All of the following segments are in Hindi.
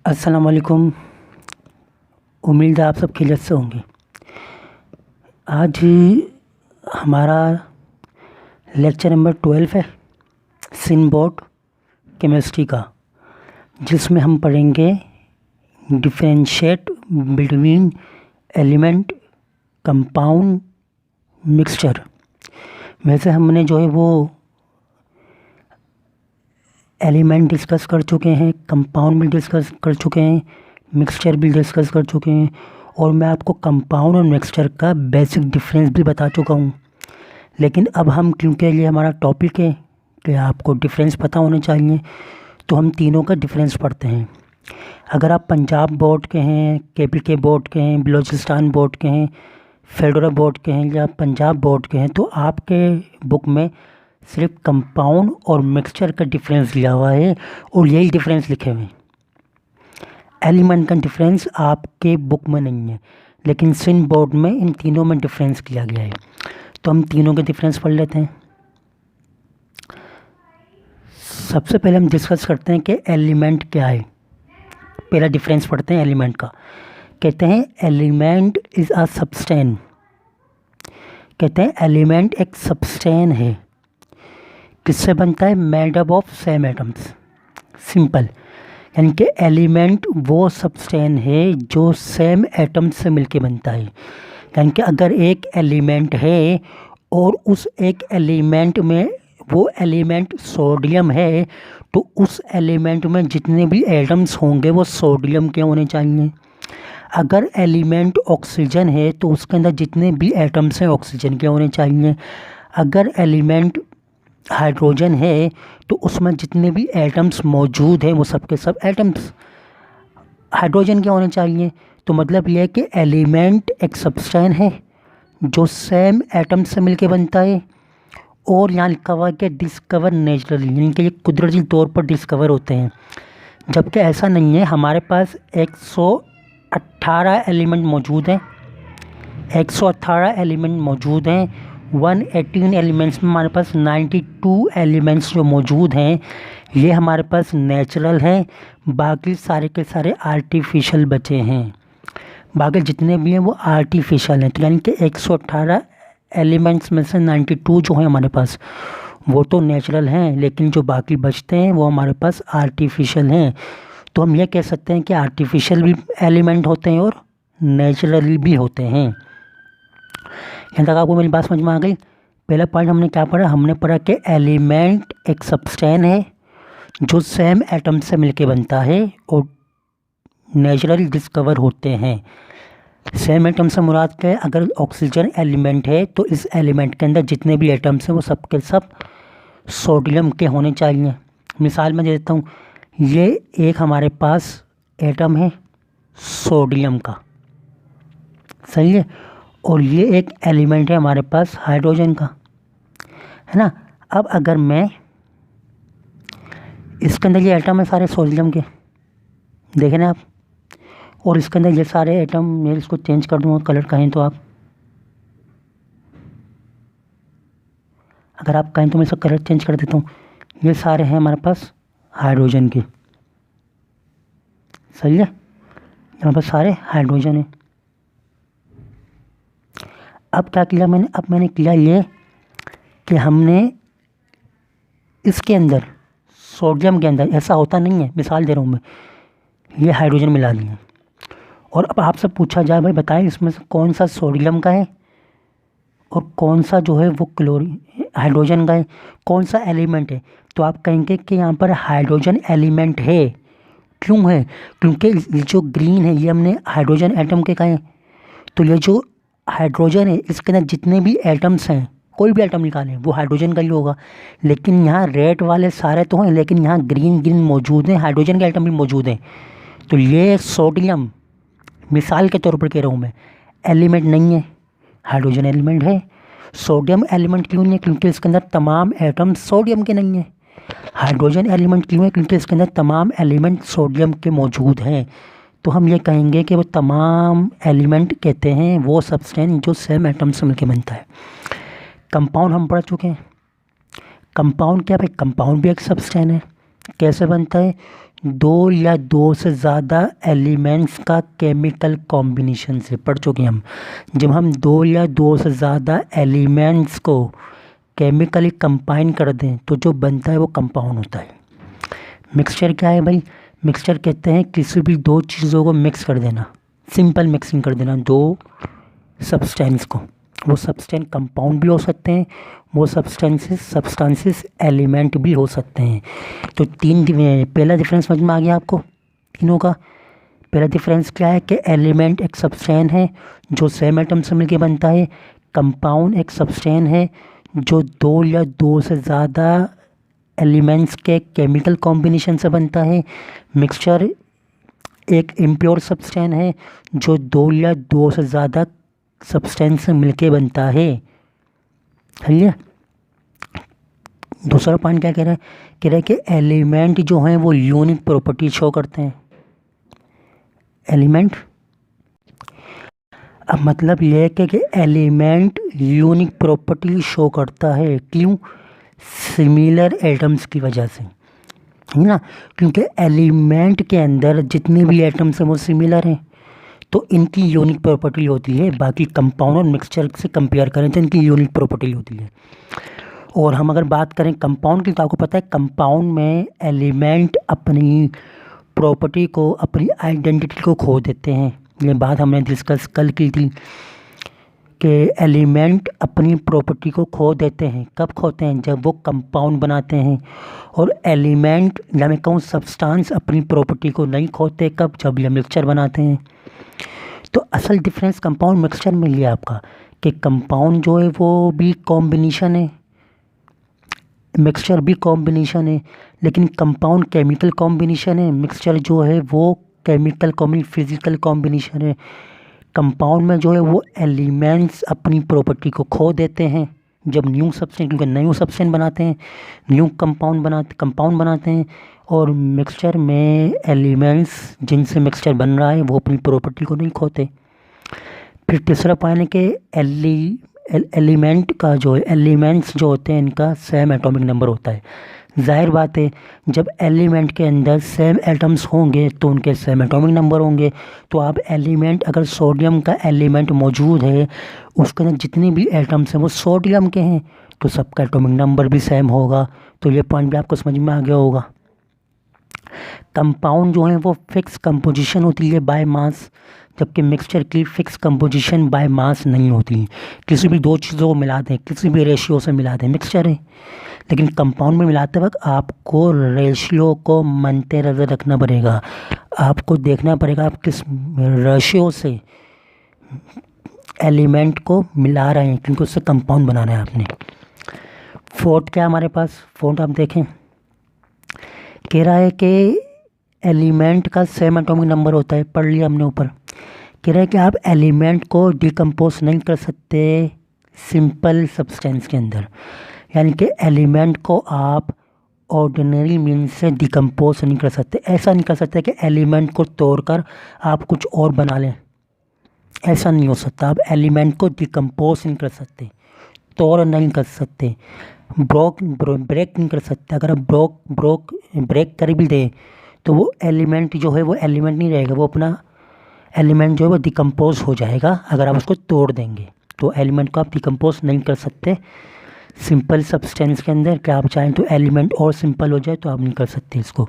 अस्सलाम वालेकुम। उम्मीद है आप सब खैरियत से होंगे। आज हमारा लेक्चर नंबर 12 है सिनबोर्ड केमिस्ट्री का, जिसमें हम पढ़ेंगे differentiate between element, compound, mixture. वैसे हमने जो है वो एलिमेंट डिस्कस कर चुके हैं, कंपाउंड भी डिस्कस कर चुके हैं, मिक्सचर भी डिस्कस कर चुके हैं, और मैं आपको कंपाउंड और मिक्सचर का बेसिक डिफरेंस भी बता चुका हूँ। लेकिन अब हम, क्योंकि ये हमारा टॉपिक है कि आपको डिफरेंस पता होने चाहिए, तो हम तीनों का डिफरेंस पढ़ते हैं। अगर आप पंजाब बोर्ड के हैं, KPK बोर्ड के हैं, बलूचिस्तान बोर्ड के हैं, फेडरल बोर्ड के हैं या पंजाब बोर्ड के हैं, तो आपके बुक में सिर्फ कंपाउंड और मिक्सचर का डिफरेंस लिया हुआ है और यही डिफरेंस लिखे हुए हैं। एलिमेंट का डिफरेंस आपके बुक में नहीं है, लेकिन सिन बोर्ड में इन तीनों में डिफरेंस किया गया है। तो हम तीनों के डिफरेंस पढ़ लेते हैं। सबसे पहले हम डिस्कस करते हैं कि एलिमेंट क्या है। पहला डिफरेंस पढ़ते हैं एलिमेंट का। कहते हैं एलिमेंट इज़ अ सब्सटेंस। कहते हैं एलिमेंट एक सब्सटेंस है। किससे बनता है? Made up of same atoms. Simple, यानी कि एलिमेंट वो सब्सटेंस है जो सेम एटम से मिलके बनता है। यानी कि अगर एक एलिमेंट है और उस एक एलिमेंट में वो एलिमेंट सोडियम है, तो उस एलिमेंट में जितने भी एटम्स होंगे वो सोडियम के होने चाहिए। अगर एलिमेंट ऑक्सीजन है तो उसके अंदर जितने भी एटम्स हैं ऑक्सीजन के होने चाहिए। अगर एलिमेंट हाइड्रोजन है तो उसमें जितने भी एटम्स मौजूद हैं वो सब के सब एटम्स हाइड्रोजन के होने चाहिए। तो मतलब ये है कि एलिमेंट एक सब्सटेंस है जो सेम एटम से मिलके बनता है, और यहाँ लिखा हुआ है कि डिस्कवर नेचुरली, यानी कि ये कुदरती तौर पर डिस्कवर होते हैं। जबकि ऐसा नहीं है। हमारे पास 118 एलिमेंट मौजूद हैं। 118 एलिमेंट मौजूद हैं। 118 एलिमेंट्स में हमारे पास 92 एलिमेंट्स जो मौजूद हैं ये हमारे पास नेचुरल हैं। बाकी सारे के सारे आर्टिफिशियल बचे हैं। बाकी जितने भी हैं वो आर्टिफिशियल हैं। तो यानी कि 118 एलिमेंट्स में से 92 जो हैं हमारे पास वो तो नेचुरल हैं, लेकिन जो बाकी बचते हैं वो हमारे पास आर्टिफिशियल हैं। तो हम ये कह सकते हैं कि आर्टिफिशियल भी एलिमेंट होते हैं और नेचुरल भी होते हैं। यहाँ तक आपको मेरी बात समझ में आ गई। पहला पॉइंट हमने क्या पढ़ा? हमने पढ़ा कि एलिमेंट एक सब्सटेंस है जो सेम एटम से मिलके बनता है और नेचुरली डिस्कवर होते हैं। सेम एटम से मुराद क्या है? अगर ऑक्सीजन एलिमेंट है तो इस एलिमेंट के अंदर जितने भी एटम्स हैं वो सब के सब सोडियम के होने चाहिए। मिसाल मैं दे देता हूँ, ये एक हमारे पास एटम है सोडियम का, सही है, और ये एक एलिमेंट है हमारे पास हाइड्रोजन का, है ना। अब अगर मैं इसके अंदर ये एटम है सारे सोडियम के, देखें ना आप, और इसके अंदर ये सारे एटम, मैं इसको चेंज कर दूँगा कलर कहें तो आप, अगर आप कहें तो मैं इसका कलर चेंज कर देता हूँ। ये सारे हैं हमारे पास हाइड्रोजन के, सही है, हमारे पास सारे हाइड्रोजन हैं। अब क्या किया मैंने? अब मैंने किया ये कि हमने इसके अंदर, सोडियम के अंदर, ऐसा होता नहीं है, मिसाल दे रहा हूँ मैं, ये हाइड्रोजन मिला दिए, और अब आपसे पूछा जाए भाई बताएं इसमें से कौन सा सोडियम का है और कौन सा जो है वो हाइड्रोजन का है, कौन सा एलिमेंट है, तो आप कहेंगे कि यहाँ पर हाइड्रोजन एलिमेंट है। क्यों है? क्योंकि ये जो ग्रीन है ये हमने हाइड्रोजन एटम के कहे। तो ये जो हाइड्रोजन है इसके अंदर जितने भी एटम्स हैं, कोई भी एटम निकालें वो हाइड्रोजन का ही होगा। लेकिन यहाँ रेड वाले सारे तो हैं, लेकिन यहाँ ग्रीन ग्रीन मौजूद हैं, हाइड्रोजन के एटम भी मौजूद हैं। तो ये सोडियम, मिसाल के तौर पर कह रहा हूँ मैं, एलिमेंट नहीं है, हाइड्रोजन एलिमेंट है। सोडियम एलिमेंट क्यों नहीं है? क्योंकि इसके अंदर तमाम एटम सोडियम के नहीं हैं। हाइड्रोजन एलिमेंट क्यों है? क्योंकि इसके अंदर तमाम एलिमेंट सोडियम के मौजूद हैं। तो हम ये कहेंगे कि वो तमाम एलिमेंट कहते हैं वो सब्सटेंस जो सेम एटम से मिलकर बनता है। कंपाउंड हम पढ़ चुके हैं। कंपाउंड क्या है? कंपाउंड भी एक सब्सटेंस है। कैसे बनता है? दो या दो से ज़्यादा एलिमेंट्स का केमिकल कॉम्बिनेशन से पढ़ चुके हैं हम। जब हम दो या दो से ज़्यादा एलिमेंट्स को केमिकली कंबाइन कर दें तो जो बनता है वो कंपाउंड होता है। मिक्सचर क्या है भाई? मिक्सचर कहते हैं किसी भी दो चीज़ों को मिक्स कर देना, सिंपल मिक्सिंग कर देना दो सब्सटेंस को। वो सब्सटेंस कंपाउंड भी हो सकते हैं, वो सब्सटेंसेस एलिमेंट भी हो सकते हैं। तो पहला डिफरेंस समझ में आ गया आपको तीनों का। पहला डिफरेंस क्या है कि एलिमेंट एक सब्सटेंस है जो सेम एटम से मिलकर बनता है। कंपाउंड एक सब्सटेंस है जो दो या दो से ज़्यादा एलिमेंट्स के केमिकल कॉम्बिनेशन से बनता है। मिक्सचर एक इम्प्योर सब्सटेंस है जो दो या दो से ज़्यादा सब्सटेंस से मिलके बनता है। समझिए। दूसरा पॉइंट क्या कह रहा है कि एलिमेंट जो हैं वो यूनिक प्रॉपर्टी शो करते हैं। एलिमेंट अब मतलब ये है कि एलिमेंट यूनिक प्रॉपर्टी शो करता है। क्यों? सिमिलर एटम्स की वजह से, है ना। क्योंकि एलिमेंट के अंदर जितने भी एटम्स हैं वो सिमिलर हैं तो इनकी यूनिक प्रॉपर्टी होती है। बाकी कंपाउंड और मिक्सचर से कंपेयर करें तो इनकी यूनिक प्रॉपर्टी होती है। और हम अगर बात करें कंपाउंड की तो आपको पता है कंपाउंड में एलिमेंट अपनी प्रॉपर्टी को, अपनी आइडेंटिटी को खो देते हैं। ये बात हमने डिस्कस कल की थी कि एलिमेंट अपनी प्रॉपर्टी को खो देते हैं। कब खोते हैं? जब वो कंपाउंड बनाते हैं। और एलिमेंट या मैं कहूँ सब्सटेंस अपनी प्रॉपर्टी को नहीं खोते। कब? जब ये मिक्सचर बनाते हैं। तो असल डिफरेंस कंपाउंड मिक्सचर में ये आपका कि कंपाउंड जो है वो भी कॉम्बिनेशन है, मिक्सचर भी कॉम्बिनेशन है, लेकिन कंपाउंड केमिकल कॉम्बिनेशन है, मिक्सचर जो है वो फिजिकल कॉम्बिनेशन है। कंपाउंड में जो है वो एलिमेंट्स अपनी प्रॉपर्टी को खो देते हैं जब न्यू सब्सटेंस बनाते हैं, न्यू कंपाउंड बनाते हैं। और मिक्सचर में एलिमेंट्स जिनसे मिक्सचर बन रहा है वो अपनी प्रॉपर्टी को नहीं खोते। फिर तीसरा पॉइंट है कि एलिमेंट्स जो होते हैं इनका सेम एटॉमिक नंबर होता है। जाहिर बात है जब एलिमेंट के अंदर सेम एटम्स होंगे तो उनके सेम एटॉमिक नंबर होंगे। तो आप एलिमेंट, अगर सोडियम का एलिमेंट मौजूद है उसके अंदर जितने भी एटम्स हैं वो सोडियम के हैं तो सबका एटॉमिक नंबर भी सेम होगा। तो ये पॉइंट भी आपको समझ में आ गया होगा। कंपाउंड जो है वो फिक्स कंपोजिशन होती है बाय मास, जबकि मिक्सचर की फिक्स कंपोजिशन बाय मास नहीं होती। किसी भी दो चीज़ों को मिला दें, किसी भी रेशियो से मिला दें, मिक्सचर है। लेकिन कंपाउंड में मिलाते वक्त आपको रेशियो को मद्दे नज़र रखना पड़ेगा। आपको देखना पड़ेगा आप किस रेशियो से एलिमेंट को मिला रहे हैं, क्योंकि उससे कंपाउंड बनाना है आपने। फोर्थ क्या हमारे पास? फोर्थ आप देखें, कह रहा है कि एलिमेंट का सेम एटॉमिक नंबर होता है, पढ़ लिया हमने ऊपर। कह रहा है कि आप एलिमेंट को डिकम्पोज नहीं कर सकते सिंपल सब्सटेंस के अंदर, यानी कि एलिमेंट को आप ऑर्डिनरी मीन्स से डिकम्पोज नहीं कर सकते। ऐसा नहीं कर सकते कि एलिमेंट को तोड़कर आप कुछ और बना लें, ऐसा नहीं हो सकता। आप एलिमेंट को डिकम्पोज नहीं कर सकते, तोड़ नहीं कर सकते, ब्रेक नहीं कर सकते। अगर आप ब्रेक कर भी दे तो वो एलिमेंट जो है वो एलिमेंट नहीं रहेगा, वो अपना एलिमेंट जो है वो डिकम्पोज हो जाएगा अगर आप उसको तोड़ देंगे। तो एलिमेंट को आप डिकम्पोज नहीं कर सकते सिंपल सब्सटेंस के अंदर। क्या आप चाहें तो एलिमेंट और सिंपल हो जाए तो आप नहीं कर सकते इसको।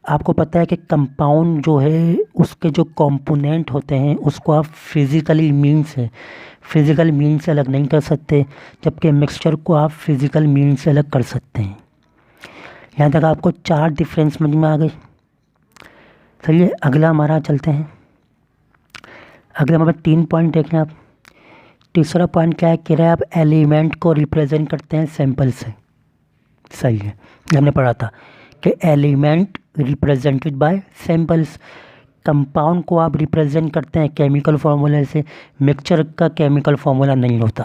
आपको पता है कि कंपाउंड जो है उसके जो कंपोनेंट होते हैं उसको आप फिज़िकल मीन से अलग नहीं कर सकते, जबकि मिक्सचर को आप फिज़िकल मीन से अलग कर सकते हैं। यहाँ तक आपको चार डिफरेंस समझ में आ गए। चलिए अगला हमारा चलते हैं। अगला हमारे 3 पॉइंट देखें आप। तीसरा पॉइंट क्या है? कह रहा है आप एलिमेंट को रिप्रेजेंट करते हैं सैंपल से। सही है, हमने पढ़ा था कि element represented by samples. Compound को आप रिप्रेजेंट करते हैं केमिकल फार्मूले से, मिक्सचर का केमिकल फार्मूला नहीं होता।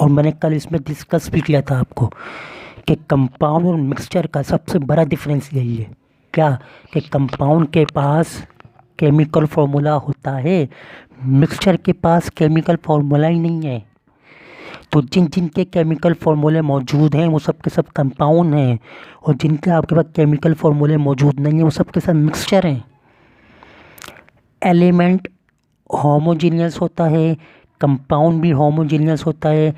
और मैंने कल इसमें डिस्कस भी किया था आपको कि कंपाउंड और मिक्सचर का सबसे बड़ा डिफरेंस यही है। क्या? कि कंपाउंड के पास केमिकल फार्मूला होता है, मिक्सचर के पास केमिकल फार्मूला ही नहीं है। तो जिन जिनके केमिकल फार्मूले मौजूद हैं वो सब के सब कंपाउंड हैं, और जिनके आपके पास केमिकल फार्मूले मौजूद नहीं हैं वो सब के सब मिक्सचर हैं। एलिमेंट होमोजीनियस होता है, कंपाउंड भी होमोजीनियस होता है,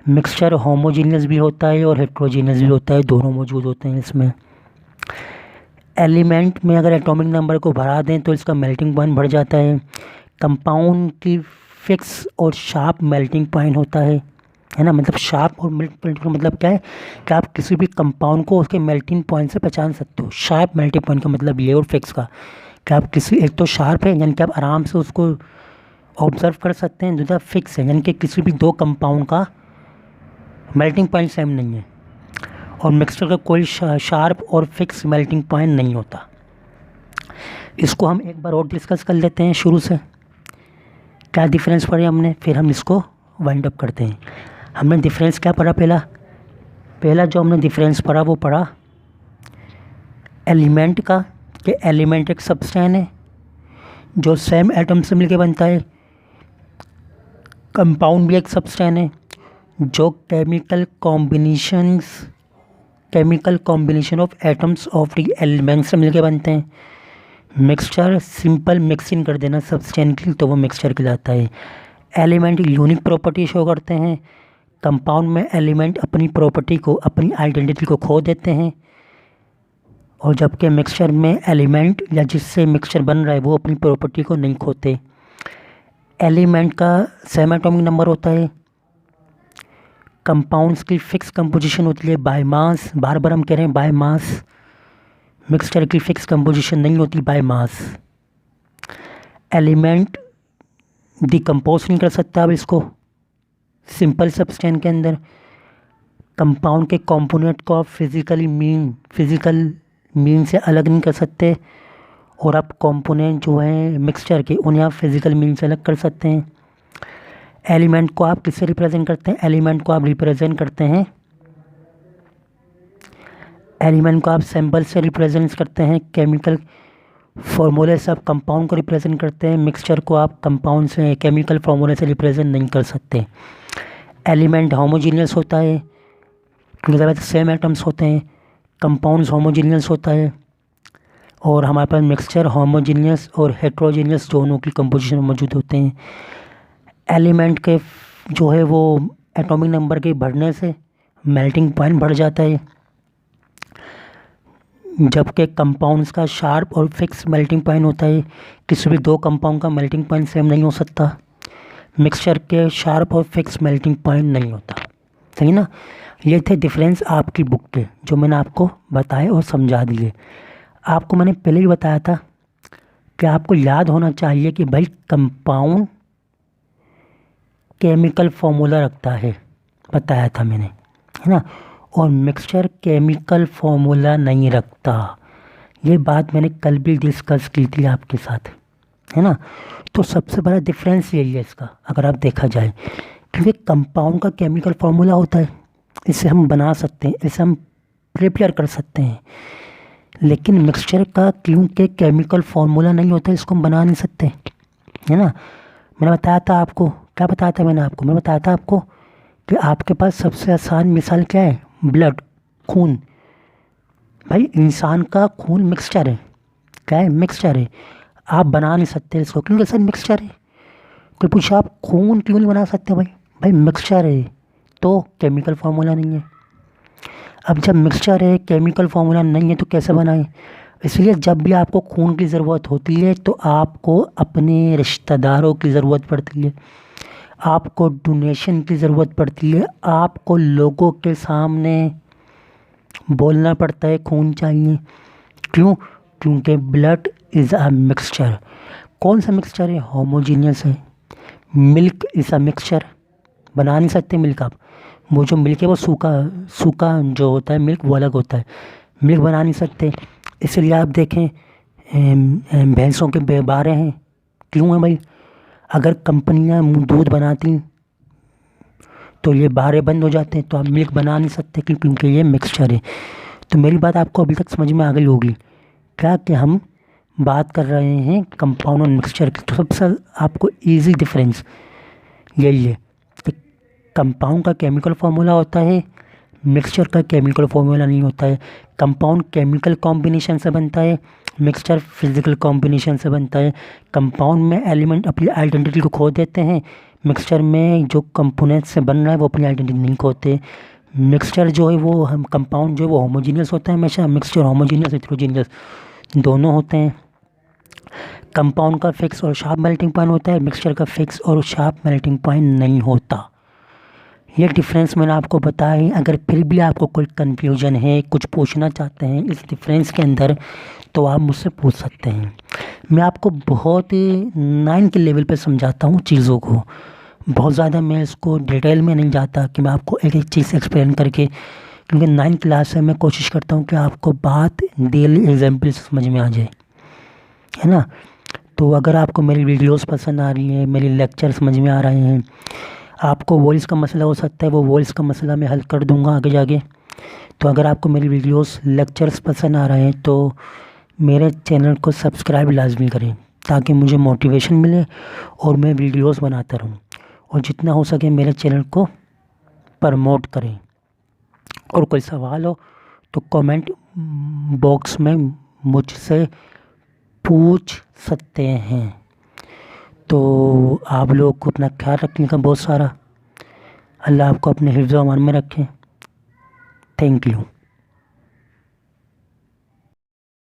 मिक्सचर होमोजीनियस भी होता है और हेट्रोजीनियस भी होता है, दोनों मौजूद होते हैं इसमें। एलिमेंट में अगर एटॉमिक नंबर को बढ़ा दें तो इसका मेल्टिंग पॉइंट बढ़ जाता है। कंपाउंड की फिक्स और शार्प मेल्टिंग पॉइंट होता है ना। मतलब शार्प और मेल्टिंग का मतलब क्या है कि आप किसी भी कंपाउंड को उसके मेल्टिंग पॉइंट से पहचान सकते हो। शार्प मेल्टिंग पॉइंट का मतलब ये, और फिक्स का कि आप किसी, एक तो शार्प है यानी कि आप आराम से उसको ऑब्जर्व कर सकते हैं, दूसरा फिक्स है यानी कि किसी भी दो कंपाउंड का मेल्टिंग पॉइंट सेम नहीं है, और मिक्सचर का कोई शार्प और फिक्स मेल्टिंग पॉइंट नहीं होता। इसको हम एक बार और डिस्कस कर लेते हैं शुरू से, क्या डिफरेंस पढ़े हमने, फिर हम इसको वाइंड अप करते हैं। हमने डिफरेंस क्या पढ़ा, पहला जो हमने डिफरेंस पढ़ा वो पढ़ा एलिमेंट का, कि एलिमेंट एक सब्सटेंस है जो सेम एटम से मिलके बनता है। कंपाउंड भी एक सब्सटेंस है जो chemical combination of atoms of the elements से मिलके बनते हैं। मिक्सचर सिंपल मिक्सिंग कर देना सब्सटेंस की तो वो मिक्सचर कहलाता है। एलिमेंट यूनिक प्रॉपर्टी शो करते हैं। कंपाउंड में एलिमेंट अपनी प्रॉपर्टी को, अपनी आइडेंटिटी को खो देते हैं, और जबकि मिक्सचर में एलिमेंट या जिससे मिक्सचर बन रहा है वो अपनी प्रॉपर्टी को नहीं खोते। एलिमेंट का सेम एटॉमिक नंबर होता है। कंपाउंड्स की फिक्स कंपोजिशन होती है बाय मास, बार बार हम कह रहे हैं बाय मास। मिक्सचर की फिक्स कंपोजिशन नहीं होती बाय मास। एलिमेंट डिकम्पोज नहीं कर सकता अब इसको सिंपल सब्सटेंस के अंदर। कंपाउंड के कंपोनेंट को आप फिजिकल मीन से अलग नहीं कर सकते, और आप कंपोनेंट जो है मिक्सचर के उन्हें आप फिजिकल मीन से अलग कर सकते हैं। एलिमेंट को आप किससे रिप्रेजेंट करते हैं, एलिमेंट को आप रिप्रेजेंट करते हैं, एलिमेंट को आप सिंबल से रिप्रेजेंट करते हैं, केमिकल फार्मूले से आप कंपाउंड को रिप्रेजेंट करते हैं। मिक्सचर को आप कंपाउंड से, केमिकल फार्मूले से रिप्रेजेंट नहीं कर सकते। एलिमेंट होमोजीनियस होता है क्योंकि सेम एटम्स होते हैं। कंपाउंड्स होमोजीनियस होता है, और हमारे पास मिक्सचर होमोजीनियस और हेट्रोजीनियस दोनों की कंपोजिशन मौजूद होते हैं। एलिमेंट के जो है वो एटॉमिक नंबर के बढ़ने से मेल्टिंग पॉइंट बढ़ जाता है, जबकि कंपाउंड्स का शार्प और फिक्स मेल्टिंग पॉइंट होता है। किसी भी दो कंपाउंड का मेल्टिंग पॉइंट सेम नहीं हो सकता। मिक्सचर के शार्प और फिक्स मेल्टिंग पॉइंट नहीं होता। सही ना। ये थे डिफरेंस आपकी बुक के, जो मैंने आपको बताए और समझा दिए। आपको मैंने पहले ही बताया था कि आपको याद होना चाहिए कि भाई कंपाउंड केमिकल फार्मूला रखता है, बताया था मैंने, है ना, और मिक्सचर केमिकल फार्मूला नहीं रखता। ये बात मैंने कल भी डिस्कस की थी आपके साथ, है ना। तो सबसे बड़ा डिफरेंस यही है इसका, अगर आप देखा जाए, क्योंकि कंपाउंड का केमिकल फार्मूला होता है, इसे हम बना सकते हैं, इसे हम प्रिपेयर कर सकते हैं, लेकिन मिक्सचर का क्योंकि केमिकल फार्मूला नहीं होता, इसको हम बना नहीं सकते, है ना। मैंने बताया था आपको, क्या बताया था मैंने बताया था आपको कि आपके पास सबसे आसान मिसाल क्या है, ब्लड, खून। भाई इंसान का खून मिक्सचर है, क्या है, मिक्सचर है। आप बना नहीं सकते इसको क्योंकि सर मिक्सचर है। कोई पूछा आप खून क्यों नहीं बना सकते, भाई मिक्सचर है तो केमिकल फार्मूला नहीं है। अब जब मिक्सचर है, केमिकल फार्मूला नहीं है, तो कैसे बनाएं। इसलिए जब भी आपको खून की ज़रूरत होती है तो आपको अपने रिश्तेदारों की ज़रूरत पड़ती है, आपको डोनेशन की ज़रूरत पड़ती है, आपको लोगों के सामने बोलना पड़ता है खून चाहिए। क्यों, क्योंकि ब्लड इज़ अ मिक्सचर। कौन सा मिक्सचर है, होमोजीनियस है। मिल्क इज़ अ मिक्सचर, बना नहीं सकते मिल्क आप, वो जो मिल्क है वो सूखा जो होता है मिल्क वो अलग होता है, मिल्क बना नहीं सकते। इसलिए आप देखें भैंसों के बारे हैं, क्यों है भाई, अगर कंपनियां दूध बनाती तो ये बारे बंद हो जाते हैं, तो आप मिल्क बना नहीं सकते क्योंकि ये मिक्सचर है। तो मेरी बात आपको अभी तक समझ में आ गई होगी क्या, कि हम बात कर रहे हैं कंपाउंड और मिक्सचर की। तो सबसे आपको इजी डिफरेंस यही है कि कंपाउंड का केमिकल फार्मूला होता है, मिक्सचर का केमिकल फार्मूला नहीं होता है। कंपाउंड केमिकल कॉम्बिनेशन से बनता है, मिक्सचर फिजिकल कॉम्बिनेशन से बनता है। कंपाउंड में एलिमेंट अपनी आइडेंटिटी को खो देते हैं, मिक्सचर में जो कंपोनेंट से बन रहा है वो अपनी आइडेंटिटी नहीं खोते। मिक्सचर जो है वो हम कंपाउंड जो है वो होमोजीनियस होता है हमेशा, मिक्सचर होमोजीनियस हेटेरोजीनियस दोनों होते हैं। कंपाउंड का फिक्स और शार्प मेल्टिंग पॉइंट होता है, मिक्सचर का फिक्स और शार्प मेल्टिंग पॉइंट नहीं होता। ये डिफरेंस मैंने आपको बताया है। अगर फिर भी आपको कोई कन्फ्यूजन है, कुछ पूछना चाहते हैं इस डिफरेंस के अंदर, तो आप मुझसे पूछ सकते हैं। मैं आपको बहुत 9 के लेवल पे समझाता हूँ चीज़ों को, बहुत ज़्यादा मैं इसको डिटेल में नहीं जाता कि मैं आपको एक एक चीज़ एक्सप्लेन करके, क्योंकि 9 क्लास में मैं कोशिश करता हूँ कि आपको बात डेली एग्जाम्पल से समझ में आ जाए, है ना। तो अगर आपको मेरी वीडियोस पसंद आ रही हैं, मेरे लेक्चर समझ में आ रहे हैं, आपको वॉइस का मसला हो सकता है, वो वॉइस का मसला मैं हल कर दूंगा आगे जाके। तो अगर आपको मेरी वीडियोस लेक्चर्स पसंद आ रहे हैं तो मेरे चैनल को सब्सक्राइब लाजमी करें, ताकि मुझे मोटिवेशन मिले और मैं वीडियोस बनाता रहूं, और जितना हो सके मेरे चैनल को प्रमोट करें। और कोई सवाल हो तो कमेंट बॉक्स में मुझसे पूछ सकते हैं। तो आप लोग को अपना ख्याल रखने का बहुत सारा, अल्लाह आपको अपने हिफ्ज़-ओ-अमान में रखें। Thank you.